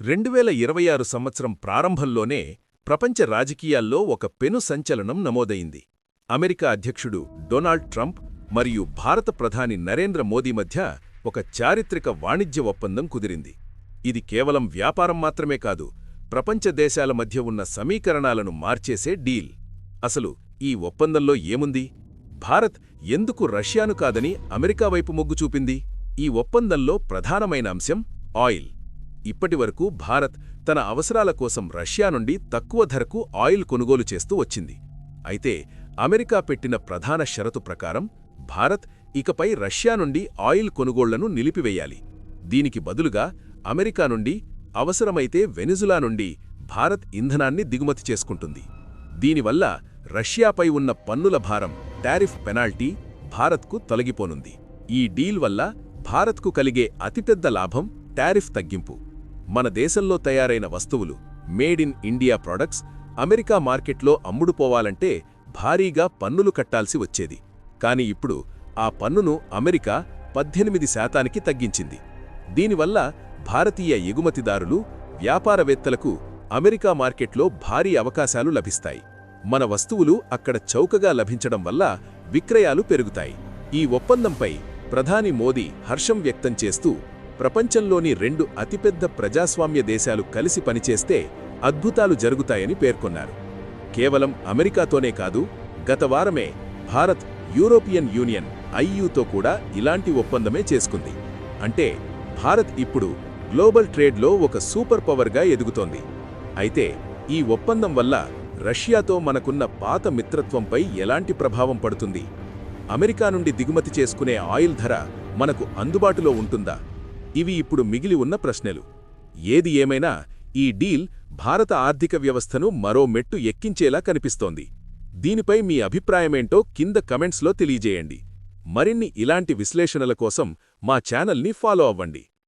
2026 సంవత్సరం ప్రారంభంలోనే ప్రపంచ రాజకీయాల్లో ఒక పెను సంచలనం నమోదయింది. అమెరికా అధ్యక్షుడు డొనాల్డ్ ట్రంప్ మరియు భారత ప్రధాని నరేంద్ర మోదీ మధ్య ఒక చారిత్రక వాణిజ్య ఒప్పందం కుదిరింది. ఇది కేవలం వ్యాపారం మాత్రమే కాదు, ప్రపంచ దేశాల మధ్య ఉన్న సమీకరణాలను మార్చేసే డీల్. అసలు ఈ ఒప్పందంలో ఏముంది? భారత్ ఎందుకు రష్యాను కాదని అమెరికా వైపు మొగ్గు చూపింది? ఈ ఒప్పందంలో ప్రధానమైన అంశం ఆయిల్. ఇప్పటివరకు భారత్ తన అవసరాల కోసం రష్యా నుండి తక్కువ ధరకు ఆయిల్ కొనుగోలు చేస్తూ వచ్చింది. అయితే అమెరికా పెట్టిన ప్రధాన షరతు ప్రకారం భారత్ ఇకపై రష్యా నుండి ఆయిల్ కొనుగోళ్లను నిలిపివేయాలి. దీనికి బదులుగా అమెరికా నుండి, అవసరమైతే వెనిజులా నుండి భారత్ ఇంధనాన్ని దిగుమతి చేసుకుంటుంది. దీనివల్ల రష్యాపై ఉన్న పన్నుల భారం, టారిఫ్ పెనాల్టీ భారత్కు తొలగిపోనుంది. ఈ డీల్ వల్ల భారత్కు కలిగే అతిపెద్ద లాభం టారిఫ్ తగ్గింపు. మన దేశంలో తయారైన వస్తువులు, made in India products America మార్కెట్లో అమ్ముడుపోవాలంటే భారీగా పన్నులు కట్టాల్సి వచ్చేది. కాని ఇప్పుడు ఆ పన్నును అమెరికా 18% తగ్గించింది. దీనివల్ల భారతీయ ఎగుమతిదారులు, వ్యాపారవేత్తలకు అమెరికా మార్కెట్లో భారీ అవకాశాలు లభిస్తాయి. మన వస్తువులు అక్కడ చౌకగా లభించడం వల్ల విక్రయాలు పెరుగుతాయి. ఈ ఒప్పందంపై ప్రధాని మోదీ హర్షం వ్యక్తం చేస్తూ, ప్రపంచంలోని 2 అతిపెద్ద ప్రజాస్వామ్య దేశాలు కలిసి పనిచేస్తే అద్భుతాలు జరుగుతాయని పేర్కొన్నారు. కేవలం అమెరికాతోనే కాదు, గత వారమే భారత్ యూరోపియన్ యూనియన్ ఐయుతో కూడా ఇలాంటి ఒప్పందమే చేసుకుంది. అంటే భారత్ ఇప్పుడు గ్లోబల్ ట్రేడ్లో ఒక సూపర్ పవర్గా ఎదుగుతోంది. అయితే ఈ ఒప్పందం వల్ల రష్యాతో మనకున్న పాత మిత్రత్వంపై ఎలాంటి ప్రభావం పడుతుంది? అమెరికా నుండి దిగుమతి చేసుకునే ఆయిల్ ధర మనకు అందుబాటులో ఉంటుందా? ఇవి ఇప్పుడు మిగిలి ఉన్న ప్రశ్నలు. ఏది ఏమైనా ఈ డీల్ భారత ఆర్థిక వ్యవస్థను మరో మెట్టు ఎక్కించేలా కనిపిస్తోంది. దీనిపై మీ అభిప్రాయమేంటో కింద కమెంట్స్లో తెలియజేయండి. మరిన్ని ఇలాంటి విశ్లేషణల కోసం మా ఛానల్ని ఫాలో అవ్వండి.